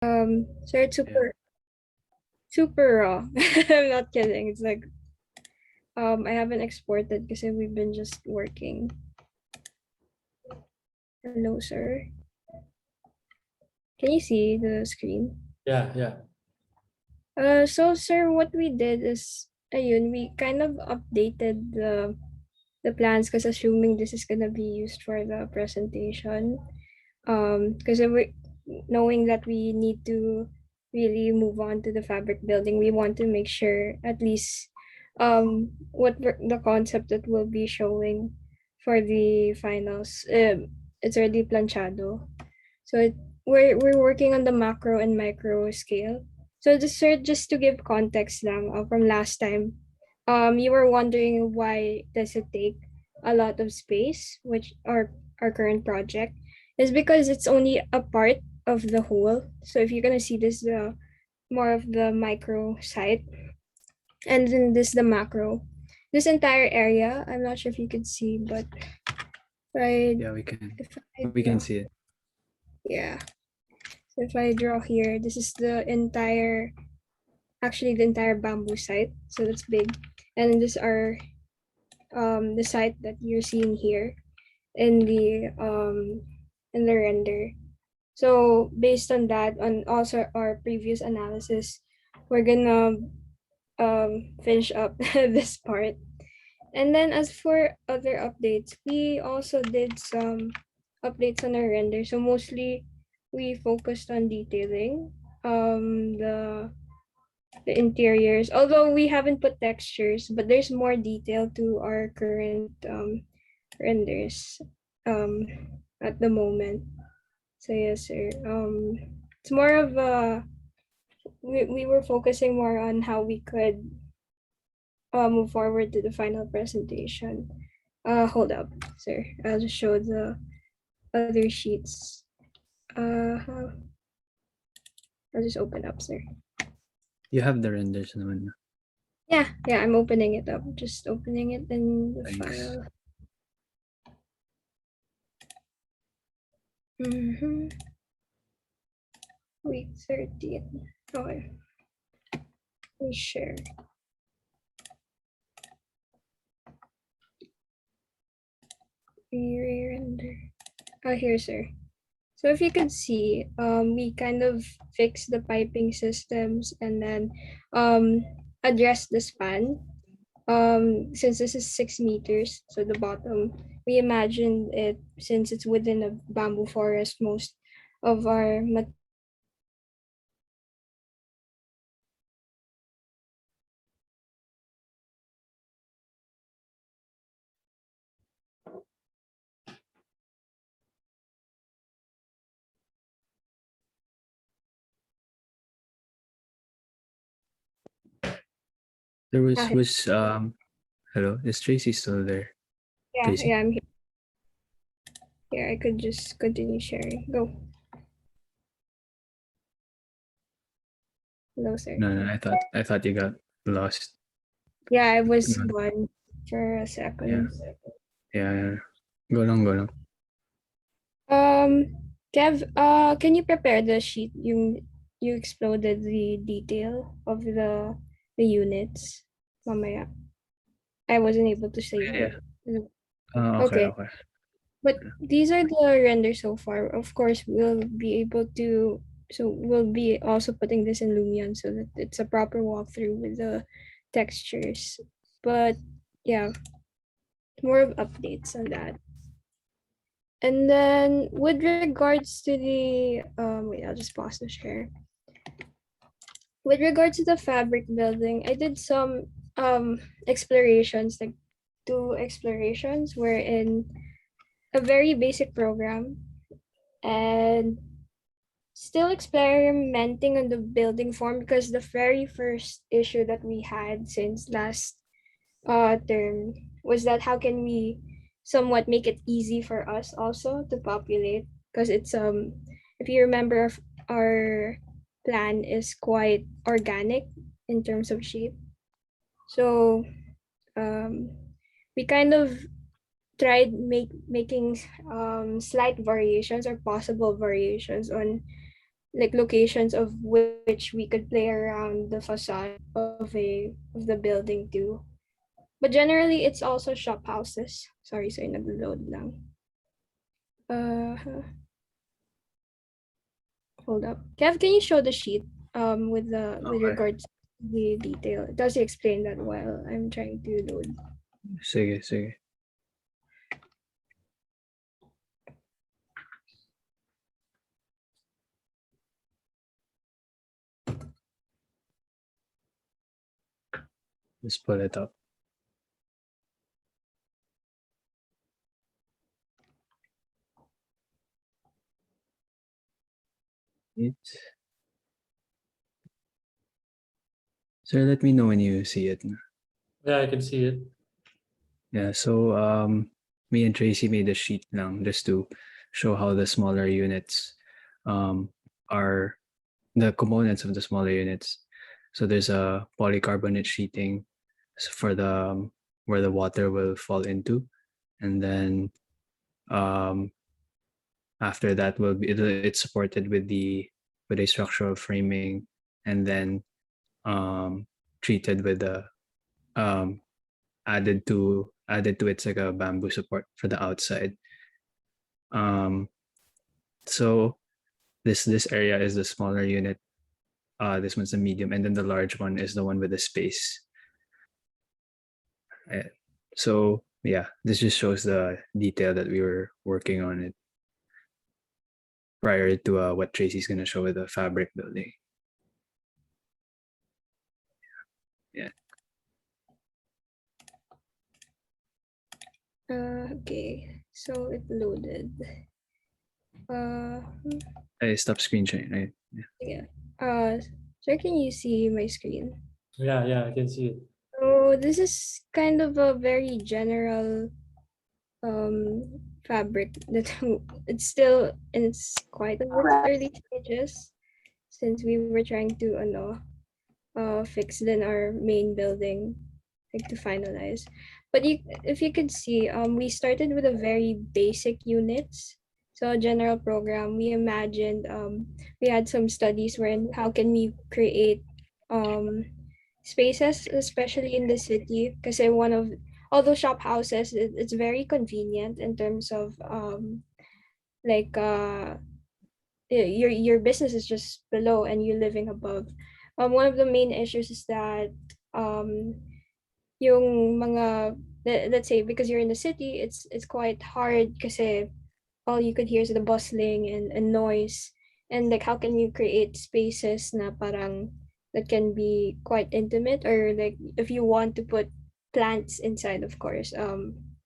So it's Yeah. super raw. I'm not kidding. It's like I haven't exported because we've been just working. Hello, sir. Can you see the screen? Yeah, yeah. So sir, what we did is ayun, we kind of updated the plans because assuming this is gonna be used for the presentation. Because we knowing that we need to really move on to the fabric building, we want to make sure at least the concept that we'll be showing for the finals. It's already planchado. So we're working on the macro and micro scale. So just sir, just to give context lang from last time, you were wondering why does it take a lot of space, which our current project is because it's only a part of the whole. So if you're gonna see this, more of the micro site, and then this the macro. This entire area, I'm not sure if you could see, but right, Yeah, we can if I we can draw, see it. yeah. So if I draw here, this is actually the entire bamboo site. So that's big. And this are the site that you're seeing here in the render. So based on that, on also our previous analysis, we're gonna finish up this part. And then as for other updates, we also did some updates on our render. So mostly we focused on detailing the interiors. Although we haven't put textures, but there's more detail to our current renders um at the moment. So yes, sir. It's more of we were focusing more on how we could move forward to the final presentation. Hold up, sir. I'll just show the other sheets. Uh, I'll just open up, sir. You have the renders naman. Yeah, I'm opening it up. Just opening it in the Thanks. file. Mm-hmm. Week 13. Okay, we share. Re-render. Oh, here, sir. So if you could see, we kind of fixed the piping systems and then address the span. Since this is 6 meters, so the bottom, we imagined it since it's within a bamboo forest, most of our There ah, was hello, is Tracy still there? Tracy? yeah, I'm here. Here, I could just continue sharing. Go. Hello, sir. No, no, I thought you got lost. Yeah, I was No, gone for a yeah, second. yeah, yeah. Go long, go long. Kev, can you prepare the sheet? You exploded the detail of the units. Mamaya. I wasn't able to save Yeah. it. Okay, Okay, okay. but these are the renders so far. Of course, we'll be able to. So we'll be also putting this in Lumion so that it's a proper walkthrough with the textures. But yeah, more of updates on that. And then with regards to the wait, I'll just pause the share. With regards to the fabric building, I did some explorations, like two explorations were in a very basic program and still experimenting on the building form because the very first issue that we had since last term was that how can we somewhat make it easy for us also to populate because it's if you remember our plan is quite organic in terms of shape. So um we kind of tried making slight variations or possible variations on like locations of which we could play around the facade of the building too. But generally, it's also shop houses. Sorry, nag-load lang. Uh, hold up. Kev, can you show the sheet with Okay. regards to the detail? It does explain that while I'm trying to load. Sige, sige. Let's pull it up. It. So let me know when you see it. Yeah, I can see it. Yeah, so me and Tracy made a sheet lang just to show how the smaller units are the components of the smaller units. So there's a polycarbonate sheeting for the where the water will fall into, and then um, after that will be it's supported with a structural framing, and then um, treated with the um, added to it's like a bamboo support for the outside. Um, so this area is the smaller unit. This one's the medium, and then the large one is the one with the space. Uh, So yeah, this just shows the detail that we were working on it prior to what Tracy's gonna show with the fabric building. Yeah. Okay, so it loaded. Uh, I stop screen sharing, right? Yeah. yeah. So can you see my screen? Yeah, I can see it. So this is kind of a very general fabric that it's still in its quite of its early stages since we were trying to fix then our main building like to finalize. But if you could see, we started with a very basic units. So a general program, we imagined we had some studies wherein how can we create um spaces, especially in the city, because one of although shop houses, it's very convenient in terms of like your business is just below and you're living above. One of the main issues is that um yung mga let's say because you're in the city, it's quite hard kasi all you could hear is the bustling and noise. And like how can you create spaces na parang that can be quite intimate, or like if you want to put plants inside, of course,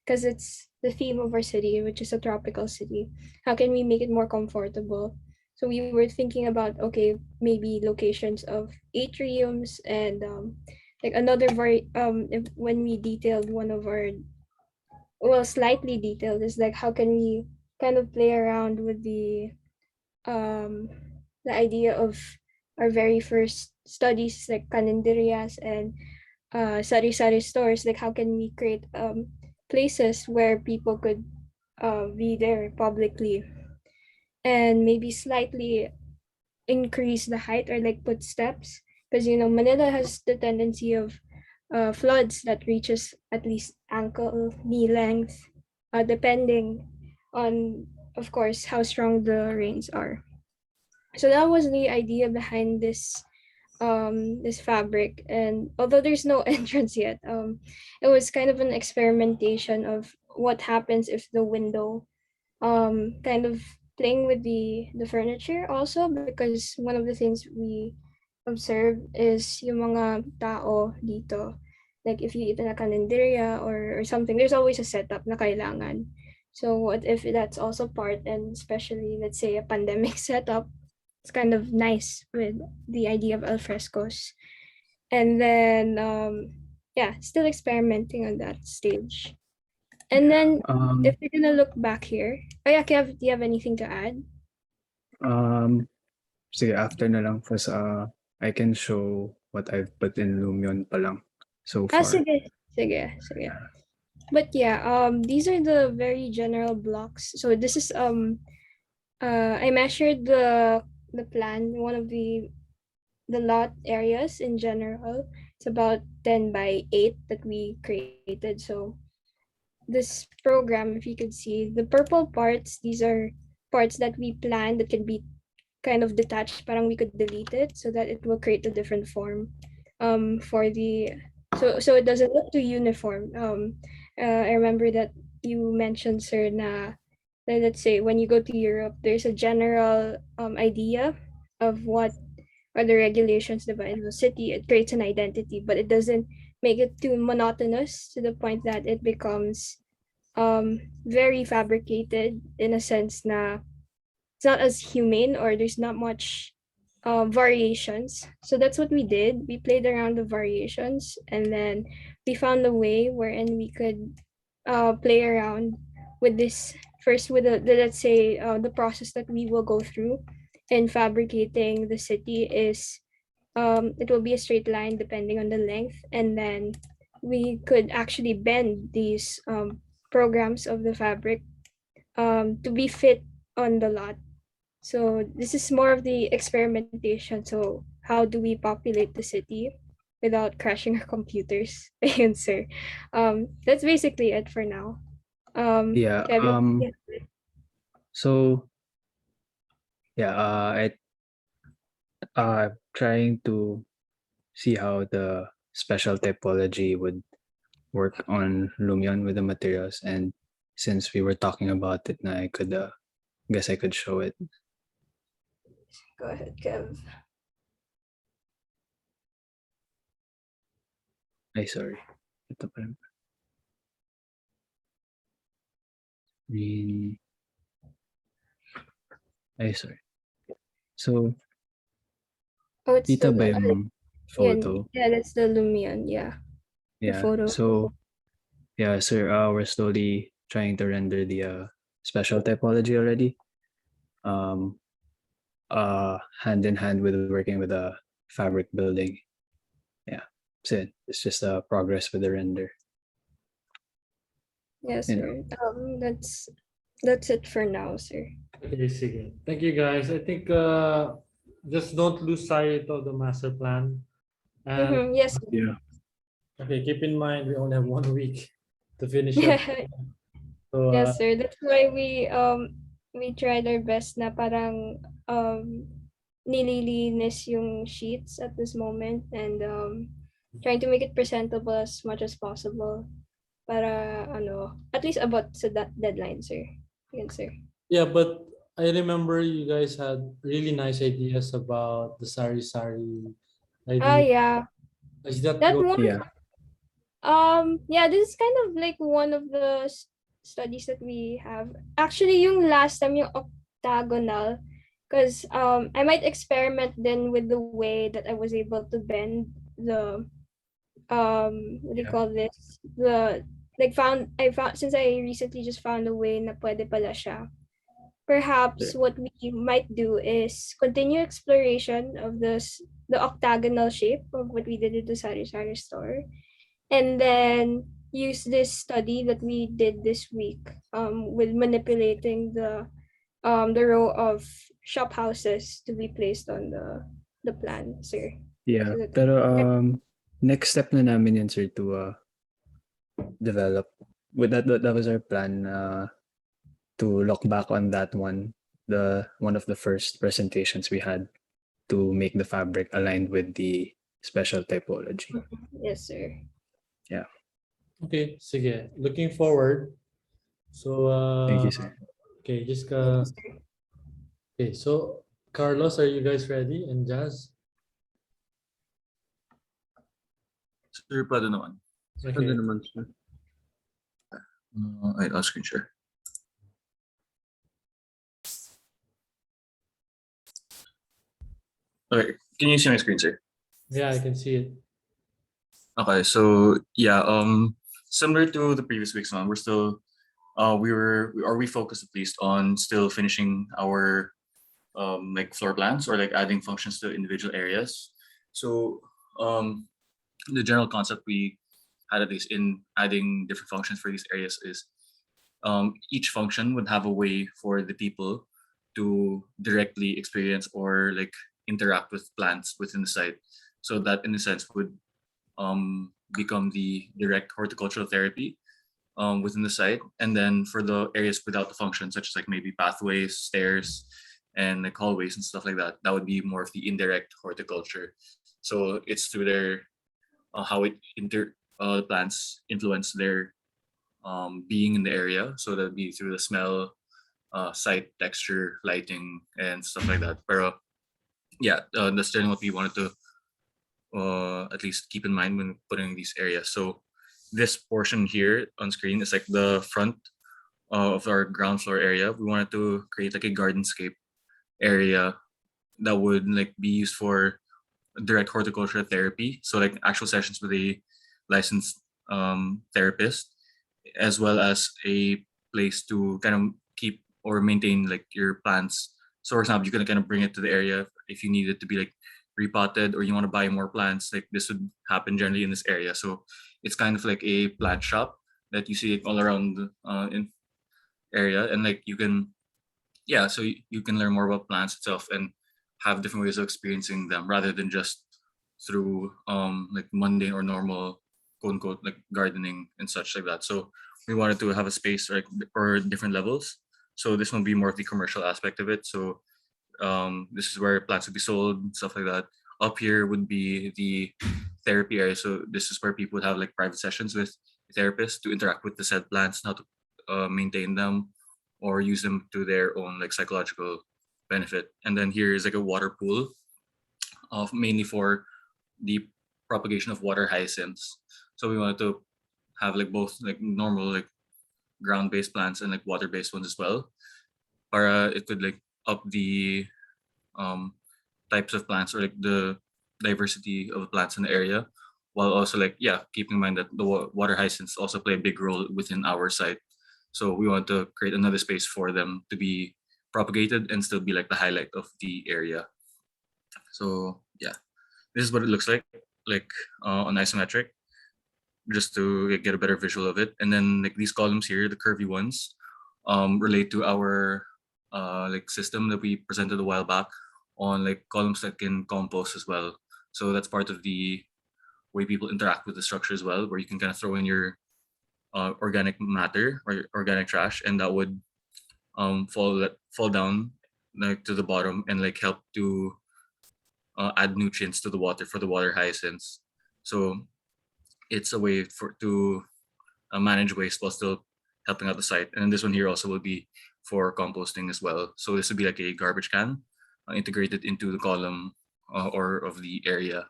because it's the theme of our city, which is a tropical city. How can we make it more comfortable? So we were thinking about, okay, maybe locations of atriums and like another very if, when we detailed one of our, well, slightly detailed, is like how can we kind of play around with um the idea of our very first studies like caninderias and sari-sari stores. Like how can we create places where people could be there publicly and maybe slightly increase the height or like put steps, because Manila has the tendency of floods that reaches at least ankle knee length, depending on, of course, how strong the rains are. So that was the idea behind this fabric. And although there's no entrance yet, it was kind of an experimentation of what happens if the window kind of playing with the furniture also, because one of the things we observe is yung mga tao dito, like if you eat in a calendaria or something, there's always a setup na kailangan. So what if that's also part, and especially let's say a pandemic setup, it's kind of nice with the idea of alfrescos. And then yeah, still experimenting on that stage. And then if Um, you're gonna look back here, oh yeah, Kev, do you have anything to add? um, sige, after na lang because I can show what I've put in Lumion pa lang so far. Sige. But yeah, these are the very general blocks. So this is I measured the plan, one of the lot areas in general. It's about 10 by 8 that we created. So this program, if you could see, the purple parts, these are parts that we planned that can be kind of detached. Parang we could delete it so that it will create a different form for the so it doesn't look too uniform. I remember that you mentioned, sir, na let's say when you go to Europe, there's a general idea of what are the regulations divided in the city. It creates an identity, but it doesn't make it too monotonous to the point that it becomes very fabricated in a sense na it's not as humane or there's not much variations. So that's what we did. We played around the variations and then we found a way wherein we could play around with this first with the let's say the process that we will go through in fabricating the city is it will be a straight line depending on the length and then we could actually bend these programs of the fabric to be fit on the lot. So this is more of the experimentation. So how do we populate the city without crashing our computers? Answer. That's basically it for now. Yeah. Kevin. Yeah. So yeah. Trying to see how the special typology would work on Lumion with the materials, and since we were talking about it, now I could guess I could show it. Go ahead, Kev. Ay, sorry. Ito pala. Green. Ay, sorry. So, Oh, it's kita the ba yung photo? yeah, that's the Lumion. Yeah, the Yeah. photo. So, yeah, sir, we're slowly trying to render the special typology already. Um, Hand in hand with working with a fabric building. Yeah. So it's just progress with the render. Yes, You know. sir. That's it for now, sir. Okay, sige. Thank you guys. I think just don't lose sight of the master plan. And Mm-hmm. Yes. Yeah. okay, keep in mind we only have 1 week to finish Yeah. everything. So Yes, sir. That's why we tried our best na parang nililinis yung sheets at this moment and trying to make it presentable as much as possible para ano at least about sa that deadline, sir. Yan, sir. yeah, but I remember you guys had really nice ideas about the sari Ah, idea. yeah. Is that That going? one. Yeah. Yeah, this is kind of like one of the studies that we have. Actually, yung last time, yung octagonal, because I might experiment then with the way that I was able to bend the what do you Yeah. call this? The like found since I recently just found a way na pwede pala siya. Perhaps what we might do is continue exploration of the octagonal shape of what we did at the Sari Sari store and then use this study that we did this week with manipulating the row of shop houses to be placed on the plan, sir. Yeah. So that Pero next step na namin yan, sir, to develop. With that was our plan to look back on that one, the one of the first presentations we had to make the fabric aligned with the special typology. yes, sir. Yeah. Okay, sige. Looking forward. So Thank you, sir. okay, just Thank you, sir. okay. So Carlos, are you guys ready? And Jazz? Sir, paano naman? Paano Okay. naman, sir? Ay, I'll screen share. Okay, can you see my screen, sir? Yeah, I can see it. Okay, so yeah, similar to the previous week's one, we're still, we focused at least on still finishing our like floor plans or like adding functions to individual areas. So the general concept we had at least in adding different functions for these areas is each function would have a way for the people to directly experience or like interact with plants within the site. So that in a sense would become the direct horticultural therapy within the site. And then for the areas without the function, such as like maybe pathways, stairs, and like hallways and stuff like that, that would be more of the indirect horticulture. So it's through their how the plants influence their being in the area. So that'd be through the smell, sight, texture, lighting, and stuff like that. Pero yeah, that's generally what we wanted to at least keep in mind when putting these areas. So this portion here on screen is like the front of our ground floor area. We wanted to create like a gardenscape area that would like be used for direct horticulture therapy. So like actual sessions with a licensed therapist, as well as a place to kind of keep or maintain like your plants. So for example, you can kind of bring it to the area if you need it to be like repotted or you want to buy more plants. Like this would happen generally in this area. So it's kind of like a plant shop that you see all around in area, and like you can yeah, so you can learn more about plants itself and have different ways of experiencing them rather than just through like mundane or normal quote unquote like gardening and such like that. So we wanted to have a space like or different levels. So this one will be more of the commercial aspect of it. So this is where plants would be sold, stuff like that. Up here would be the therapy area. So this is where people would have like private sessions with a therapist to interact with the said plants, how to maintain them, or use them to their own like psychological benefit. And then here is like a water pool of mainly for the propagation of water hyacinths. So we wanted to have like both like normal like ground-based plants and like water-based ones as well. Para it could like up the um types of plants or like the diversity of plants in the area, while also like yeah keeping in mind that the water hyacinths also play a big role within our site. So we want to create another space for them to be propagated and still be like the highlight of the area. So yeah, this is what it looks like on isometric, just to like, get a better visual of it. And then like these columns here, the curvy ones, relate to our like system that we presented a while back on like columns that can compost as well. So that's part of the way people interact with the structure as well, where you can kind of throw in your organic matter or organic trash, and that would fall down like to the bottom and like help to add nutrients to the water for the water hyacinths. So it's a way for to manage waste while still helping out the site. And then this one here also will be for composting as well. So this would be like a garbage can integrated into the column or of the area.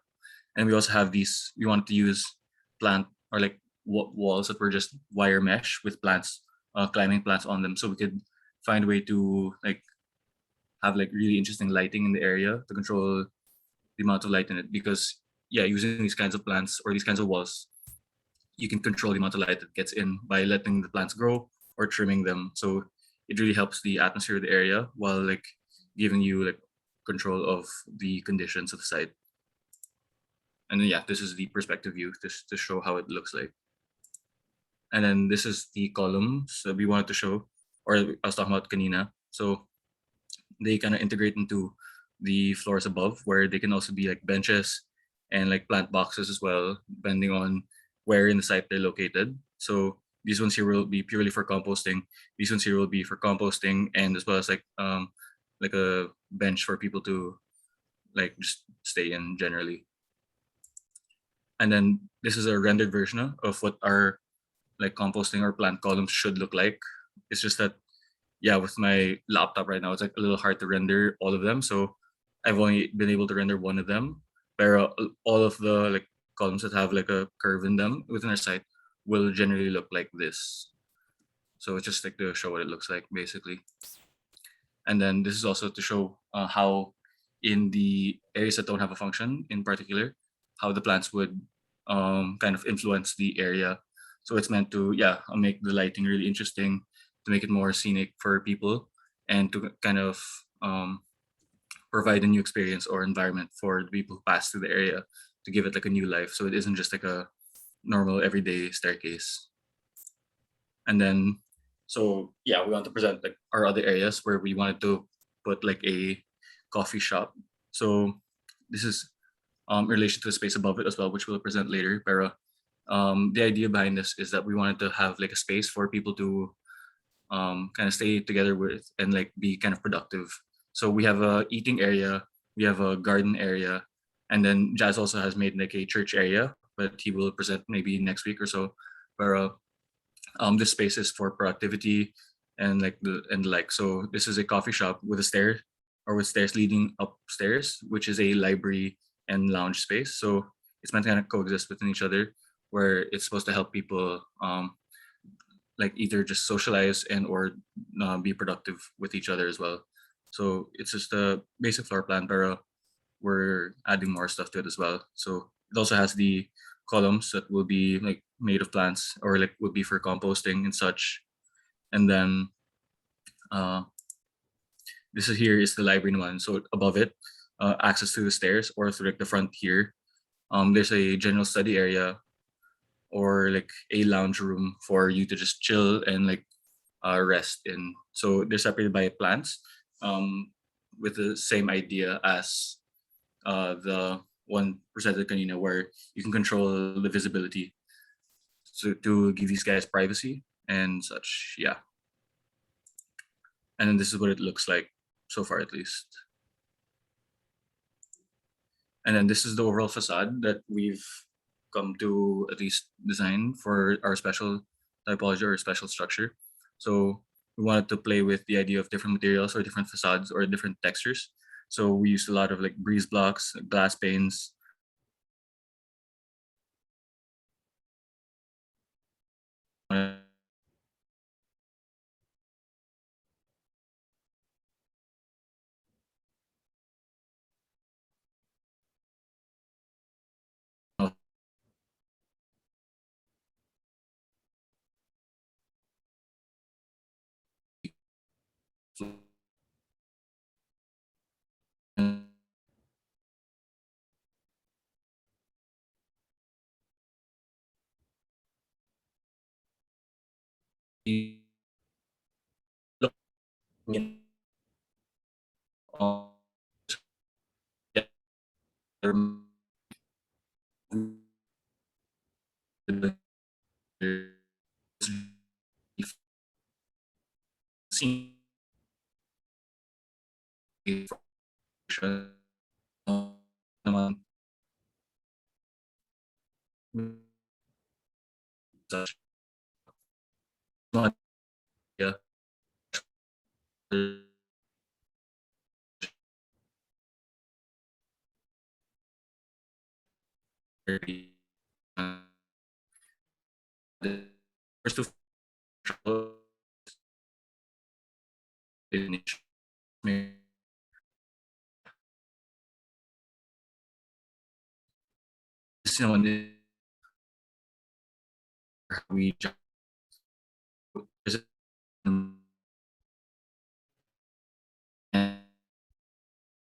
And we also have these. We wanted to use plant or like walls that were just wire mesh with plants, climbing plants on them, so we could find a way to like have like really interesting lighting in the area to control the amount of light in it. Because yeah, using these kinds of plants or these kinds of walls, you can control the amount of light that gets in by letting the plants grow or trimming them. So it really helps the atmosphere of the area while like giving you like control of the conditions of the site. And then yeah, this is the perspective view just to show how it looks like. And then this is the columns that we wanted to show, or I was talking about kanina. So they kind of integrate into the floors above, where they can also be like benches and like plant boxes as well, depending on where in the site they're located. So these ones here will be purely for composting. These ones here will be for composting, and as well as like a bench for people to like just stay in generally. And then this is a rendered version of what our like composting or plant columns should look like. It's just that yeah, with my laptop right now, it's like a little hard to render all of them. So I've only been able to render one of them. But all of the like columns that have like a curve in them within our site will generally look like this. So it's just like to show what it looks like basically. And then this is also to show how in the areas that don't have a function in particular, how the plants would kind of influence the area. So it's meant to make the lighting really interesting, to make it more scenic for people, and to kind of provide a new experience or environment for the people who pass through the area, to give it like a new life. So it isn't just like a normal everyday staircase. And then, so yeah, we want to present like our other areas where we wanted to put like a coffee shop. So this is in relation to the space above it as well, which we'll present later. Pero the idea behind this is that we wanted to have like a space for people to kind of stay together with and like be kind of productive. So we have a eating area, we have a garden area, and then Jazz also has made like a church area, but he will present maybe next week or so. But this space is for productivity and like so this is a coffee shop with a stair or with stairs leading upstairs, which is a library and lounge space. So it's meant to kind of coexist within each other, where it's supposed to help people like either just socialize and or be productive with each other as well. So it's just a basic floor plan, pero we're adding more stuff to it as well. So it also has the columns that will be like made of plants or like would be for composting and such. And then uh, this is here is the library one. So above it, access to the stairs or through like the front here. There's a general study area or like a lounge room for you to just chill and like rest in. So they're separated by plants with the same idea as the one presented kanina, where you can control the visibility to give these guys privacy and such. Yeah. And then this is what it looks like so far, at least. And then this is the overall facade that we've come to at least design for our special typology or special structure. So we wanted to play with the idea of different materials or different facades or different textures. So we used a lot of like breeze blocks, glass panes, look, naman such mga idea very the first two finish may this naman we just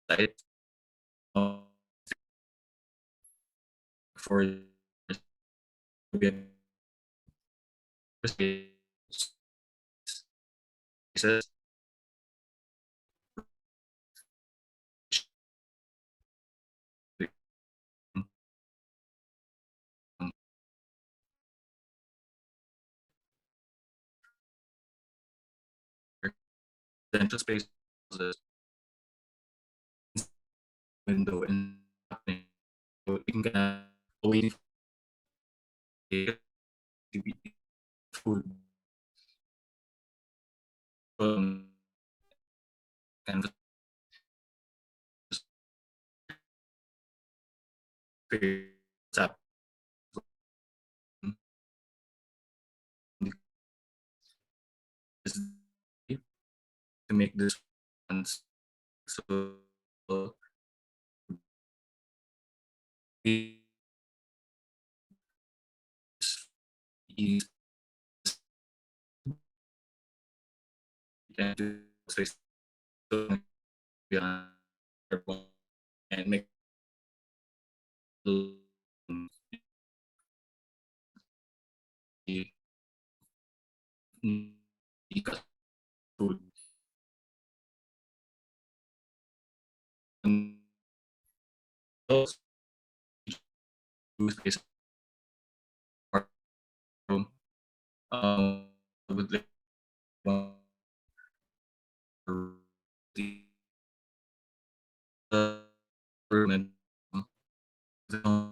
site for spaces residential space window and so you can waiting for food kind of up to make this one so we use and do space beyond and make the food also space room with like the room and the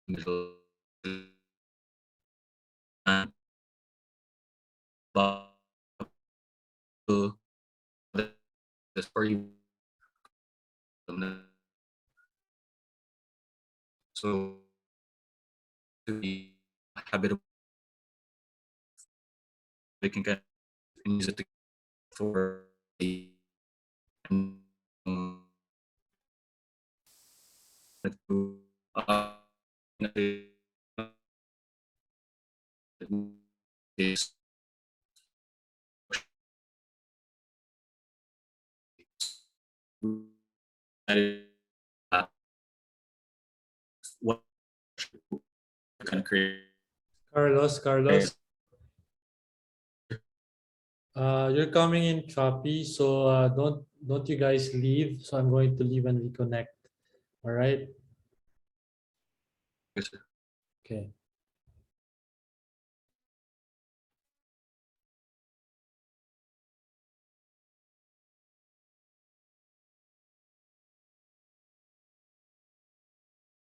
middle and but the story so to be a habit of making kind of use it for the um, to is what kind of create Carlos, you're coming in choppy, so don't you guys leave. So I'm going to leave and reconnect. All right. Okay.